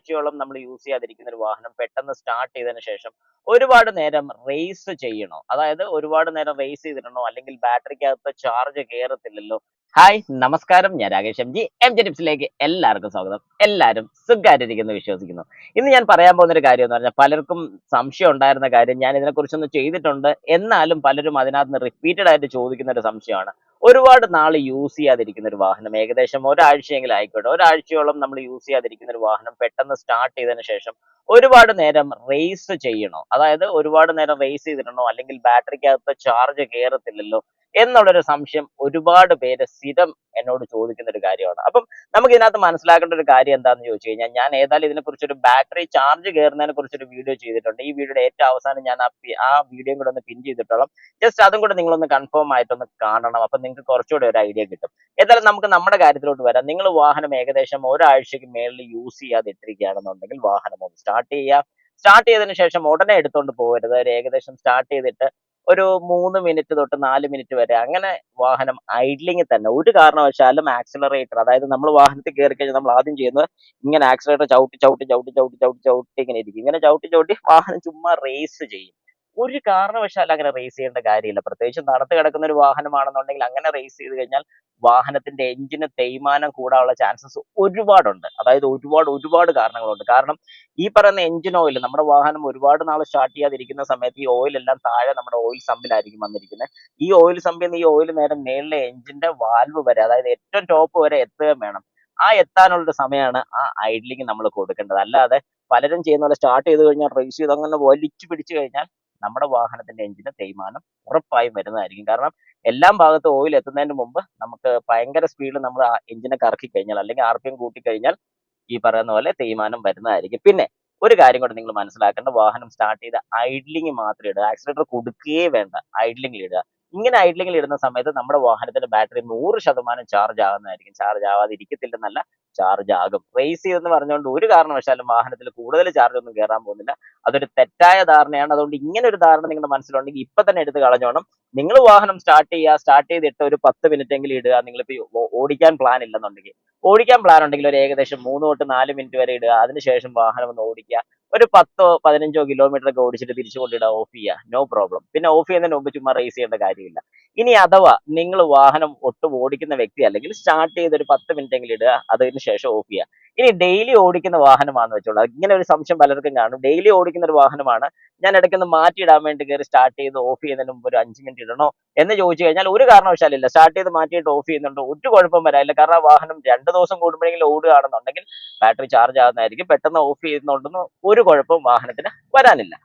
ഒരാഴ്ചയോളം നമ്മൾ യൂസ് ചെയ്യാതിരിക്കുന്ന ഒരു വാഹനം പെട്ടെന്ന് സ്റ്റാർട്ട് ചെയ്തതിന് ശേഷം ഒരുപാട് നേരം റേസ് ചെയ്യണോ? അതായത് ഒരുപാട് നേരം റേസ് ചെയ്തിടണോ? അല്ലെങ്കിൽ ബാറ്ററിക്കകത്ത് ചാർജ് കേറത്തില്ലല്ലോ? ഹായ് നമസ്കാരം, ഞാൻ രാകേഷ് എം ജി ടിപ്സിലേക്ക് എല്ലാവർക്കും സ്വാഗതം. എല്ലാവരും സുഖമായിട്ടിരിക്കുന്നു വിശ്വസിക്കുന്നു. ഇന്ന് ഞാൻ പറയാൻ പോകുന്ന ഒരു കാര്യം എന്ന് പറഞ്ഞാൽ പലർക്കും സംശയം ഉണ്ടായിരുന്ന കാര്യം, ഞാൻ ഇതിനെക്കുറിച്ചൊന്ന് ചെയ്തിട്ടുണ്ട്. എന്നാലും പലരും അതിനകത്ത് റിപ്പീറ്റഡ് ആയിട്ട് ചോദിക്കുന്ന ഒരു സംശയമാണ്. ഒരുപാട് നാൾ യൂസ് ചെയ്യാതിരിക്കുന്ന ഒരു വാഹനം, ഏകദേശം ഒരാഴ്ചയെങ്കിലും ആയിക്കോട്ടെ, ഒരാഴ്ചയോളം നമ്മൾ യൂസ് ചെയ്യാതിരിക്കുന്ന ഒരു വാഹനം പെട്ടെന്ന് സ്റ്റാർട്ട് ചെയ്തതിന് ശേഷം ഒരുപാട് നേരം റേസ് ചെയ്യണോ? അതായത് ഒരുപാട് നേരം റേസ് ചെയ്തിടണോ? അല്ലെങ്കിൽ ബാറ്ററിക്കകത്ത് ചാർജ് കേറത്തില്ലല്ലോ എന്നുള്ളൊരു സംശയം ഒരുപാട് പേര് സ്ഥിരം എന്നോട് ചോദിക്കുന്ന ഒരു കാര്യമാണ്. അപ്പം നമുക്ക് ഇതിനകത്ത് മനസ്സിലാക്കേണ്ട ഒരു കാര്യം എന്താണെന്ന് ചോദിച്ചു കഴിഞ്ഞാൽ, ഞാൻ ഏതായാലും ഇതിനെക്കുറിച്ചൊരു ബാറ്ററി ചാർജ് കയറുന്നതിനെ കുറിച്ചൊരു വീഡിയോ ചെയ്തിട്ടുണ്ട്. ഈ വീഡിയോയുടെ ഏറ്റവും അവസാനം ഞാൻ ആ വീഡിയോയും കൂടെ ഒന്ന് പിൻ ചെയ്തിട്ടോളാം. ജസ്റ്റ് അതും കൂടെ നിങ്ങളൊന്ന് കൺഫേം ആയിട്ടൊന്ന് കാണണം. അപ്പൊ നിങ്ങൾക്ക് കുറച്ചുകൂടെ ഒരു ഐഡിയ കിട്ടും. ഏതായാലും നമുക്ക് നമ്മുടെ കാര്യത്തിലോട്ട് വരാം. നിങ്ങൾ വാഹനം ഏകദേശം ഒരാഴ്ചയ്ക്ക് മേളിൽ യൂസ് ചെയ്യാതെ ഇട്ടിരിക്കുകയാണെന്നുണ്ടെങ്കിൽ വാഹനം ഒന്ന് സ്റ്റാർട്ട് ചെയ്യുക. സ്റ്റാർട്ട് ചെയ്തതിന് ശേഷം ഉടനെ എടുത്തോണ്ട് പോകരുത്. ഒരു ഏകദേശം സ്റ്റാർട്ട് ചെയ്തിട്ട് ഒരു 3 മിനിറ്റ് തൊട്ട് 4 മിനിറ്റ് വരെ അങ്ങനെ വാഹനം ഐഡ്ലിങ്ങിൽ തന്നെ, ഒരു കാരണവശാലും ആക്സിലറേറ്റർ, അതായത് നമ്മൾ വാഹനത്തിൽ കയറി കഴിഞ്ഞാൽ നമ്മൾ ആദ്യം ചെയ്യുന്നത് ഇങ്ങനെ ആക്സിലറേറ്റർ ചവിട്ടി ചവിട്ടി ചവിട്ടി ചവിട്ടി ചവിട്ടി ചവിട്ടി ഇങ്ങനെ ഇരിക്കും. ഇങ്ങനെ ചവിട്ടി ചവിട്ടി വാഹനം ചുമ്മാ റേസ് ചെയ്യും. ഒരു കാരണവശാലും അങ്ങനെ റേസ് ചെയ്യേണ്ട കാര്യമില്ല. പ്രത്യേകിച്ചും തണുത്ത് കിടക്കുന്ന ഒരു വാഹനമാണെന്നുണ്ടെങ്കിൽ അങ്ങനെ റേസ് ചെയ്ത് കഴിഞ്ഞാൽ വാഹനത്തിന്റെ എഞ്ചിന് തേയ്മാനം കൂടാനുള്ള ചാൻസസ് ഒരുപാടുണ്ട്. അതായത് ഒരുപാട് ഒരുപാട് കാരണങ്ങളുണ്ട്. കാരണം ഈ പറയുന്ന എഞ്ചിൻ ഓയിൽ, നമ്മുടെ വാഹനം ഒരുപാട് നാൾ സ്റ്റാർട്ട് ചെയ്യാതിരിക്കുന്ന സമയത്ത് ഈ ഓയിൽ എല്ലാം താഴെ നമ്മുടെ ഓയിൽ സമ്പിലായിരിക്കും വന്നിരിക്കുന്നത്. ഈ ഓയിൽ സമ്പിൽ നിന്ന് ഈ ഓയിൽ നേരെ മേളിലെ എഞ്ചിന്റെ വാൽവ് വരെ, അതായത് ഏറ്റവും ടോപ്പ് വരെ എത്തുകയും വേണം. ആ എത്താനുള്ള സമയമാണ് ആ ഐഡ്ലിങ് നമ്മൾ കൊടുക്കേണ്ടത്. അല്ലാതെ പലരും ചെയ്യുന്ന പോലെ സ്റ്റാർട്ട് ചെയ്ത് കഴിഞ്ഞാൽ റേസ് ചെയ്ത് അങ്ങനെ വലിച്ചു പിടിച്ചു കഴിഞ്ഞാൽ നമ്മുടെ വാഹനത്തിന്റെ എഞ്ചിന് തേയ്മാനം ഉറപ്പായും വരുന്നതായിരിക്കും. കാരണം എല്ലാ ഭാഗത്തും ഓയിൽ എത്തുന്നതിന് മുമ്പ് നമുക്ക് ഭയങ്കര സ്പീഡിൽ നമ്മൾ ആ എഞ്ചിനെ കറക്കി കഴിഞ്ഞാൽ, അല്ലെങ്കിൽ RPM കൂട്ടി കഴിഞ്ഞാൽ ഈ പറയുന്ന പോലെ തേയ്മാനം വരുന്നതായിരിക്കും. പിന്നെ ഒരു കാര്യം കൂടെ നിങ്ങൾ മനസ്സിലാക്കേണ്ട, വാഹനം സ്റ്റാർട്ട് ചെയ്ത് ഐഡ്ലിങ് മാത്രം ഇടുക. ആക്സിലേറ്റർ കൊടുക്കുകയേ വേണ്ട, ഐഡ്ലിങ്ങിൽ ഇടുക. ഇങ്ങനെ ഐഡ്ലിങ്ങിൽ ഇടുന്ന സമയത്ത് നമ്മുടെ വാഹനത്തിന്റെ ബാറ്ററി 100% ചാർജ് ആകുന്നതായിരിക്കും. ചാർജ് ആവാതിരിക്കത്തില്ലെന്നല്ല, ചാർജ് ആകും. റേസ് ചെയ്തെന്ന് പറഞ്ഞുകൊണ്ട് ഒരു കാരണവശാലും വാഹനത്തിൽ കൂടുതൽ ചാർജ് ഒന്നും കയറാൻ പോകുന്നില്ല. അതൊരു തെറ്റായ ധാരണയാണ്. അതുകൊണ്ട് ഇങ്ങനെ ഒരു ധാരണ നിങ്ങളുടെ മനസ്സിലുണ്ടെങ്കിൽ ഇപ്പൊ തന്നെ എടുത്ത് കളഞ്ഞോണം. നിങ്ങൾ വാഹനം സ്റ്റാർട്ട് ചെയ്യുക, സ്റ്റാർട്ട് ചെയ്തിട്ട് ഒരു 10 മിനിറ്റ് എങ്കിലും ഇടുക. നിങ്ങളിപ്പോ ഓടിക്കാൻ പ്ലാൻ ഇല്ലെന്നുണ്ടെങ്കിൽ, ഓടിക്കാൻ പ്ലാൻ ഉണ്ടെങ്കിൽ ഒരു ഏകദേശം 3 തൊട്ട് 4 മിനിറ്റ് വരെ ഇടുക. അതിനുശേഷം വാഹനം ഒന്ന് ഓടിക്കുക. ഒരു 10 15 കിലോമീറ്റർ ഒക്കെ ഓടിച്ചിട്ട് തിരിച്ചു കൊണ്ടിടുക, ഓഫ് ചെയ്യുക, നോ പ്രോബ്ലം. പിന്നെ ഓഫ് ചെയ്യുന്നതിന് മുമ്പ് ചുമ്മാ റേസ് ചെയ്യേണ്ട കാര്യമില്ല. ഇനി അഥവാ നിങ്ങൾ വാഹനം ഒട്ടും ഓടിക്കുന്ന വ്യക്തി അല്ലെങ്കിൽ, സ്റ്റാർട്ട് ചെയ്ത് ഒരു 10 മിനിറ്റ് എങ്കിലും ഇടുക, അതിന് ശേഷം ഓഫ് ചെയ്യുക. ഇനി ഡെയിലി ഓടിക്കുന്ന വാഹനമാണെന്ന് വെച്ചോളൂ. ഇങ്ങനെ ഒരു സംശയം പലർക്കും കാണും. ഡെയിലി ഓടിക്കുന്ന ഒരു വാഹനമാണ്, ഞാൻ ഇടയ്ക്കൊന്ന് മാറ്റിയിടാൻ വേണ്ടി കയറി സ്റ്റാർട്ട് ചെയ്ത് ഓഫ് ചെയ്യുന്നതിന് മുമ്പ് ഒരു 5 മിനിറ്റ് ഇടണോ എന്ന് ചോദിച്ചു കഴിഞ്ഞാൽ ഒരു കാരണവശാലും ഇല്ല. സ്റ്റാർട്ട് ചെയ്ത് മാറ്റിയിട്ട് ഓഫ് ചെയ്യുന്നുണ്ട്, ഒരു കുഴപ്പം വരാനില്ല. കാരണം ആ വാഹനം 2 ദിവസം കൂടുമ്പോഴെങ്കിലും ഓടുകയാണെന്നുണ്ടെങ്കിൽ ബാറ്ററി ചാർജ് ആകുന്നതായിരിക്കും. പെട്ടെന്ന് ഓഫ് ചെയ്യുന്നുണ്ടെന്ന് ഒരു കുഴപ്പവും വാഹനത്തിന് വരാനില്ല.